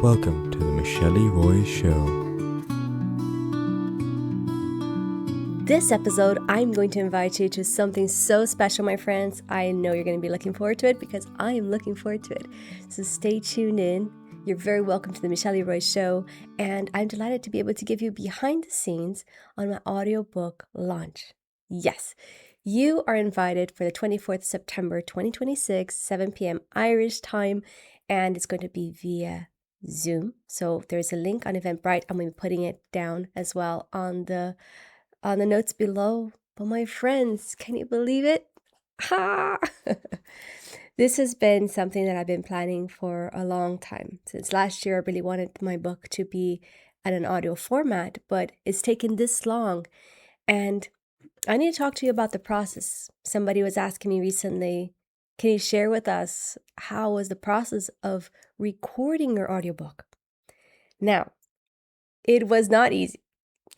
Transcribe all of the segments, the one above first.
Welcome to the Michele Show. This episode, I'm going to invite you to something so special, my friends. I know you're going to be looking forward to it because I am looking forward to it. So stay tuned in. You're very welcome to the Michele Show, and I'm delighted to be able to give you behind the scenes on my audiobook launch. Yes, you are invited for the 24th September 2026, 7 p.m. Irish time, and it's going to be via Zoom. So there's a link on Eventbrite. I'm going to be putting it down as well on the notes below. But my friends, can you believe it? Ha! This has been something that I've been planning for a long time. Since last year, I really wanted my book to be at an audio format, but it's taken this long. And I need to talk to you about the process. Somebody was asking me recently, can you share with us how was the process of recording your audiobook? Now, it was not easy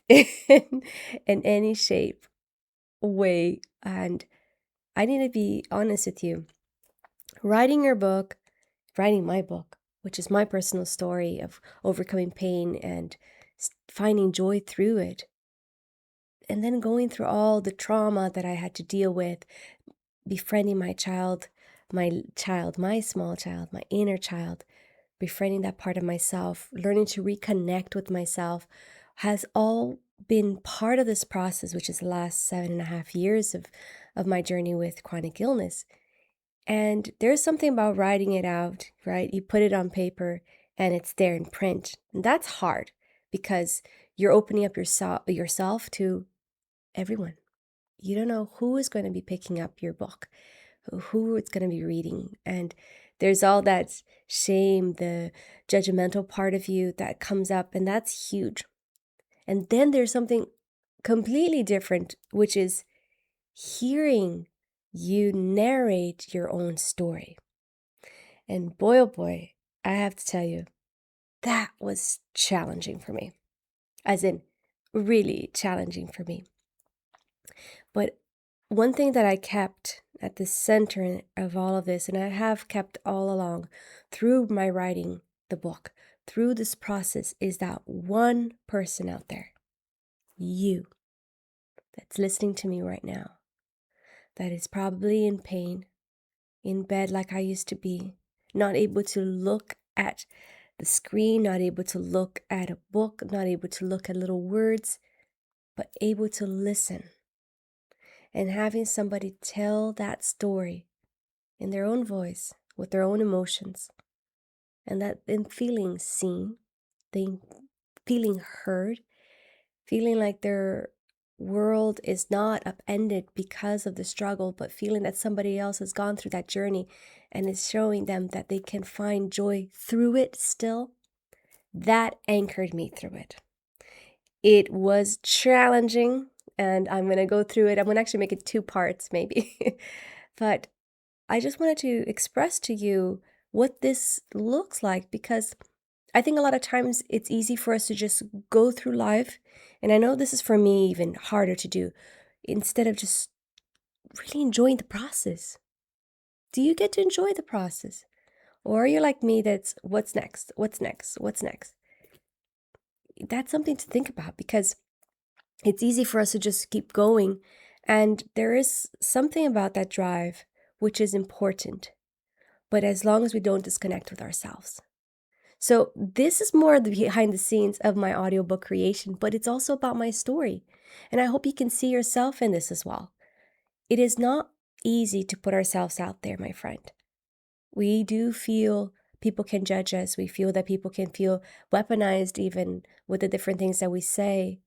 in any shape, way, and I need to be honest with you. Writing my book, which is my personal story of overcoming pain and finding joy through it, and then going through all the trauma that I had to deal with, befriending my small child, my inner child, befriending that part of myself, learning to reconnect with myself, has all been part of this process, which is the last 7.5 years of my journey with chronic illness. And there's something about writing it out, right? You put it on paper and it's there in print. And that's hard because you're opening up yourself to everyone. You don't know who is going to be picking up your book, who it's going to be reading. And there's all that shame, the judgmental part of you that comes up, and that's huge. And then there's something completely different, which is hearing you narrate your own story. And boy, oh boy, I have to tell you, that was challenging for me, as in really challenging for me. But one thing that I kept at the center of all of this, and I have kept all along through my writing the book, through this process, is that one person out there, you, that's listening to me right now, that is probably in pain, in bed like I used to be, not able to look at the screen, not able to look at a book, not able to look at little words, but able to listen. And having somebody tell that story in their own voice, with their own emotions, and that them feeling seen, they feeling heard, feeling like their world is not upended because of the struggle, but feeling that somebody else has gone through that journey and is showing them that they can find joy through it still. That anchored me through it. It was challenging, and I'm going to go through it. I'm going to actually make it 2 parts maybe. But I just wanted to express to you what this looks like, because I think a lot of times it's easy for us to just go through life. And I know this is for me even harder to do, instead of just really enjoying the process. Do you get to enjoy the process? Or are you like me, that's what's next? What's next? What's next? That's something to think about, because it's easy for us to just keep going. And there is something about that drive which is important, but as long as we don't disconnect with ourselves. So this is more the behind the scenes of my audiobook creation, but it's also about my story. And I hope you can see yourself in this as well. It is not easy to put ourselves out there, my friend. We do feel people can judge us. We feel that people can feel weaponized even with the different things that we say.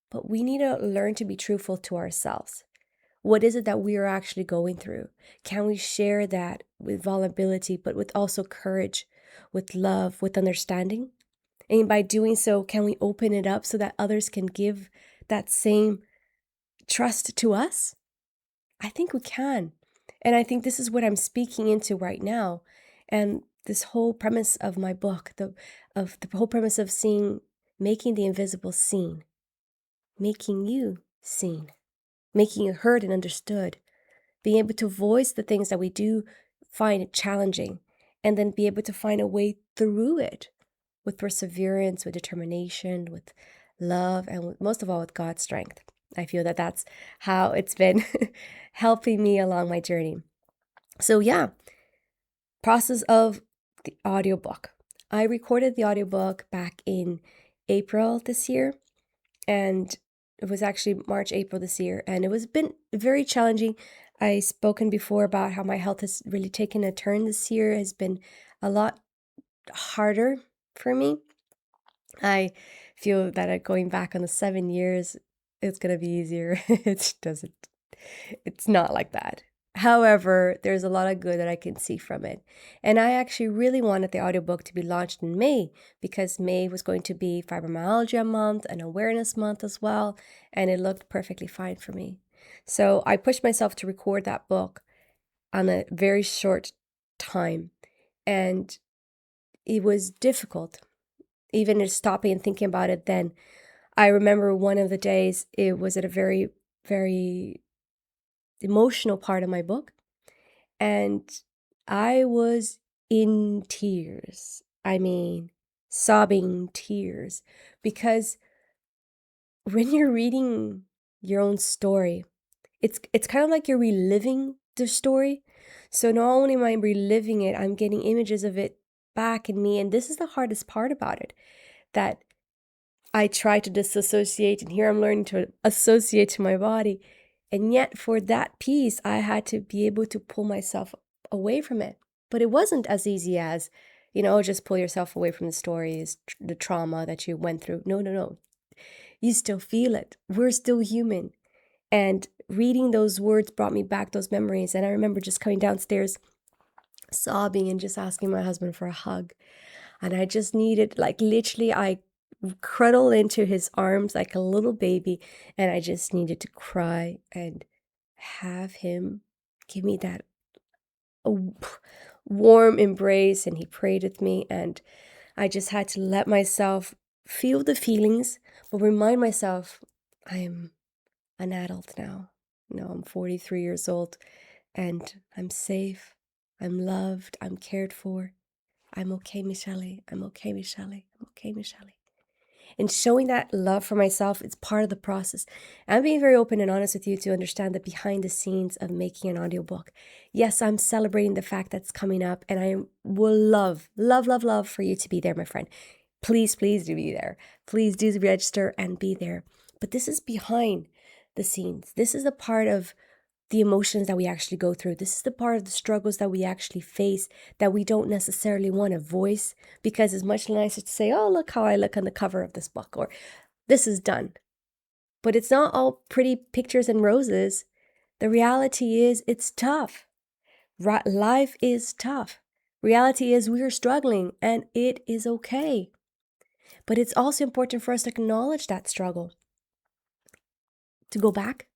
But we need to learn to be truthful to ourselves. What is it that we are actually going through? Can we share that with vulnerability, but with also courage, with love, with understanding? And by doing so, can we open it up so that others can give that same trust to us? I think we can. And I think this is what I'm speaking into right now. And this whole premise of my book, the whole premise of making the invisible seen, making you seen, making you heard and understood, being able to voice the things that we do find challenging, and then be able to find a way through it with perseverance, with determination, with love, and most of all, with God's strength. I feel that that's how it's been helping me along my journey. So, yeah, process of the audiobook. I recorded the audiobook back in April this year, and it was actually March, April this year, and it was been very challenging. I spoken before about how my health has really taken a turn this year, has been a lot harder for me. I feel that going back on the 7 years, it's gonna be easier. It doesn't. It's not like that. However, there's a lot of good that I can see from it. And I actually really wanted the audiobook to be launched in May because May was going to be fibromyalgia month and awareness month as well. And it looked perfectly fine for me. So I pushed myself to record that book on a very short time. And it was difficult, even just stopping and thinking about it then. I remember one of the days, it was at a very, very emotional part of my book. And I was in tears. I mean, sobbing tears. Because when you're reading your own story, it's kind of like you're reliving the story. So not only am I reliving it, I'm getting images of it back in me. And this is the hardest part about it, that I try to disassociate, and here I'm learning to associate to my body. And yet, for that piece, I had to be able to pull myself away from it. But it wasn't as easy as, just pull yourself away from the stories, the trauma that you went through. No, no, no. You still feel it. We're still human. And reading those words brought me back those memories. And I remember just coming downstairs, sobbing, and just asking my husband for a hug. And I just needed, like, literally, I cuddle into his arms like a little baby, and I just needed to cry and have him give me that warm embrace. And he prayed with me, and I just had to let myself feel the feelings, but remind myself I'm an adult now. I'm 43 years old, and I'm safe, I'm loved, I'm cared for. I'm okay, Michele. I'm okay, Michele. I'm okay, Michele. And showing that love for myself, it's part of the process. I'm being very open and honest with you to understand the behind the scenes of making an audiobook. Yes, I'm celebrating the fact that's coming up, and I will love, love, love, love for you to be there, my friend. Please, please do be there. Please do register and be there. But this is behind the scenes. This is the part of the emotions that we actually go through. This is the part of the struggles that we actually face that we don't necessarily want to voice, because it's much nicer to say, oh, look how I look on the cover of this book, or this is done. But it's not all pretty pictures and roses. The reality is it's tough. Life is tough. Reality is we're struggling, and it is okay. But it's also important for us to acknowledge that struggle, to go back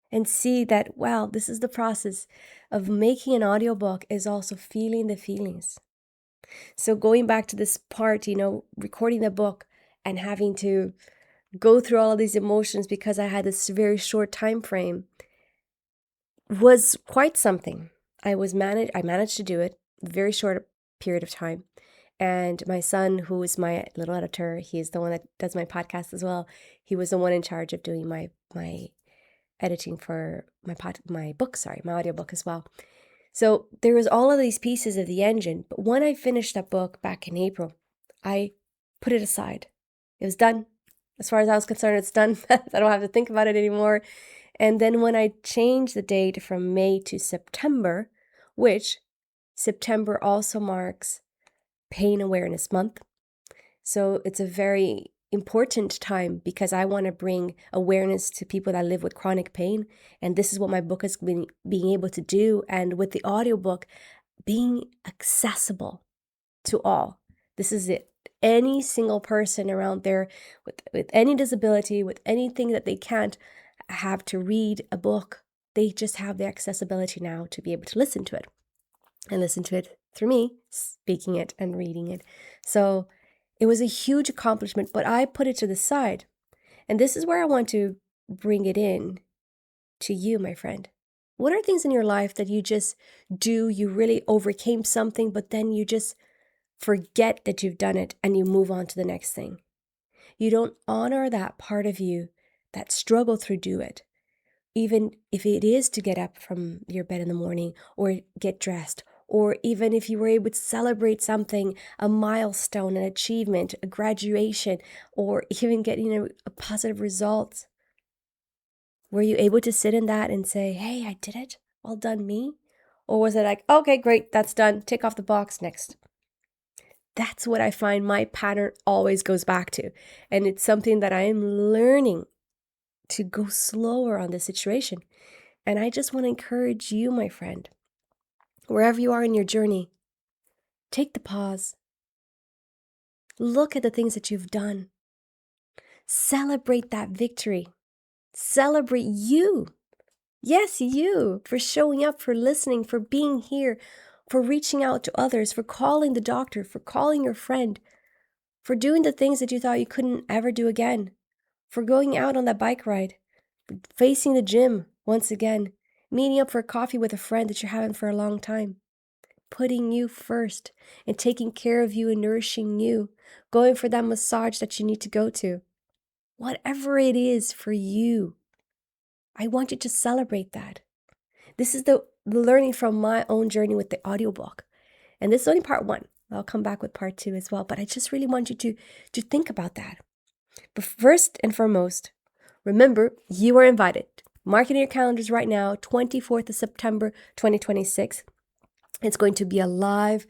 and see that, wow, this is the process of making an audiobook, is also feeling the feelings. So going back to this part, recording the book and having to go through all of these emotions because I had this very short time frame was quite something. I managed to do it very short period of time. And my son, who is my little editor, he's the one that does my podcast as well. He was the one in charge of doing my editing for my audiobook as well. So there was all of these pieces of the engine, but when I finished that book back in April, I put it aside. It was done. As far as I was concerned, it's done. I don't have to think about it anymore. And then when I changed the date from May to September, which September also marks Pain Awareness Month. So it's a very important time because I want to bring awareness to people that live with chronic pain. And this is what my book has been being able to do. And with the audiobook being accessible to all. This is it. Any single person around there with any disability, with anything that they can't have to read a book, they just have the accessibility now to be able to listen to it. And listen to it through me, speaking it and reading it. So it was a huge accomplishment, but I put it to the side. And this is where I want to bring it in to you, my friend. What are things in your life that you just do? You really overcame something, but then you just forget that you've done it and you move on to the next thing. You don't honor that part of you that struggled through do it. Even if it is to get up from your bed in the morning or get dressed, or even if you were able to celebrate something, a milestone, an achievement, a graduation, or even getting a positive result. Were you able to sit in that and say, hey, I did it, well done me? Or was it like, okay, great, that's done, tick off the box, next? That's what I find my pattern always goes back to. And it's something that I am learning to go slower on this situation. And I just want to encourage you, my friend, wherever you are in your journey, take the pause. Look at the things that you've done. Celebrate that victory. Celebrate you. Yes, you, for showing up, for listening, for being here, for reaching out to others, for calling the doctor, for calling your friend, for doing the things that you thought you couldn't ever do again, for going out on that bike ride, for facing the gym once again, meeting up for coffee with a friend that you haven't for a long time, putting you first and taking care of you and nourishing you, going for that massage that you need to go to. Whatever it is for you, I want you to celebrate that. This is the learning from my own journey with the audiobook. And this is only part 1. I'll come back with part 2 as well. But I just really want you to think about that. But first and foremost, remember, you are invited. Mark it in your calendars right now, 24th of September, 2026. It's going to be a live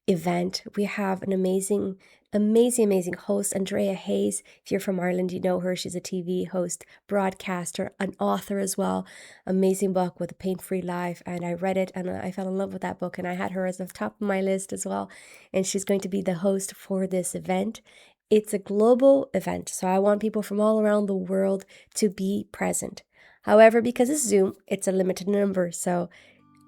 event. We have an amazing host, Andrea Hayes. If you're from Ireland, you know her. She's a TV host, broadcaster, an author as well. Amazing book with a pain-free life. And I read it and I fell in love with that book. And I had her as the top of my list as well. And she's going to be the host for this event. It's a global event, so I want people from all around the world to be present. However, because it's Zoom, it's a limited number. So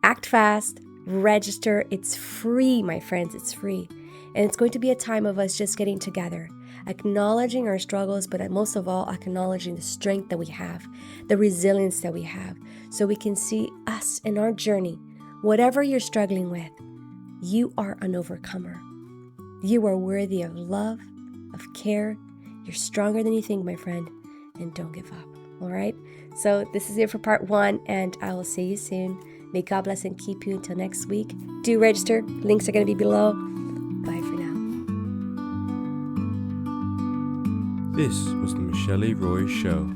act fast. Register. It's free, my friends. It's free. And it's going to be a time of us just getting together, acknowledging our struggles, but most of all, acknowledging the strength that we have, the resilience that we have, so we can see us in our journey. Whatever you're struggling with, you are an overcomer. You are worthy of love, of care. You're stronger than you think, my friend, and don't give up. All right? So this is it for part 1, and I will see you soon. May God bless and keep you until next week. Do register. Links are going to be below. Bye for now. This was the Michele Roy Show.